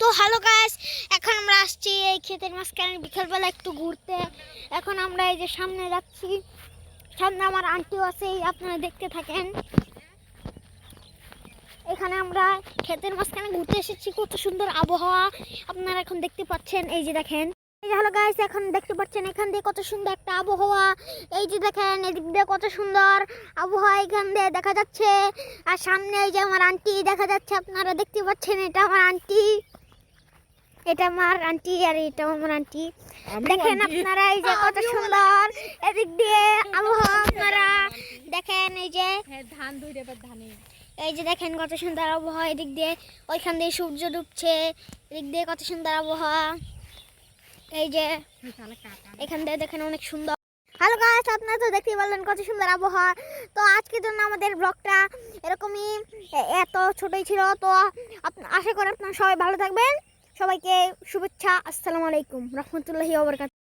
তো hello guys, এখন আমরা আসছি এই ক্ষেতের মাঝখানে বিকালবেলা একটু ঘুরতে। এখন আমরা এই যে সামনে যাচ্ছি, সামনে আমার আন্টিও আছে, আপনারা দেখতে থাকেন। এখানে আমরা ক্ষেতের মাঝখানে ঘুরতে এসেছি, কত সুন্দর আবহাওয়া আপনারা এখন দেখতে পাচ্ছেন। এই যে দেখেন, এই যে হ্যালো গাইস, এখন দেখতে পাচ্ছেন এখান দিয়ে কত সুন্দর একটা আবহাওয়া। এই যে দেখেন এদিক দিয়ে কত সুন্দর আবহাওয়া এখান দিয়ে দেখা যাচ্ছে। আর সামনে এই যে আমার আন্টি দেখা যাচ্ছে, আপনারা দেখতে পাচ্ছেন, এটা আমার আন্টি, এটা আমার আন্টি আর এটা আমার আন্টি। দেখেন আপনারা এই যে কত সুন্দর এদিক দিয়ে আবহাওয়া, আপনারা দেখেন এই যে ধান ধরে ধানে, এই যে দেখেন কত সুন্দর আবহাওয়া। এদিক দিয়ে ওইখান দিয়ে সূর্য ডুবছে, এদিক দিয়ে কত সুন্দর আবহাওয়া। এই যে এখান দিয়ে দেখেন অনেক সুন্দর। হ্যালো গাইস, আপনারা তো দেখতেই পারলেন কত সুন্দর আবহাওয়া। তো আজকের জন্য আমাদের ব্লগটা এরকমই, এত ছোটই ছিল। তো আশা করি আপনারা সবাই ভালো থাকবেন। সবাইকে শুভেচ্ছা। আসসালামু আলাইকুম রহমতুল্লাহি ওয়া বারাকাতুহু।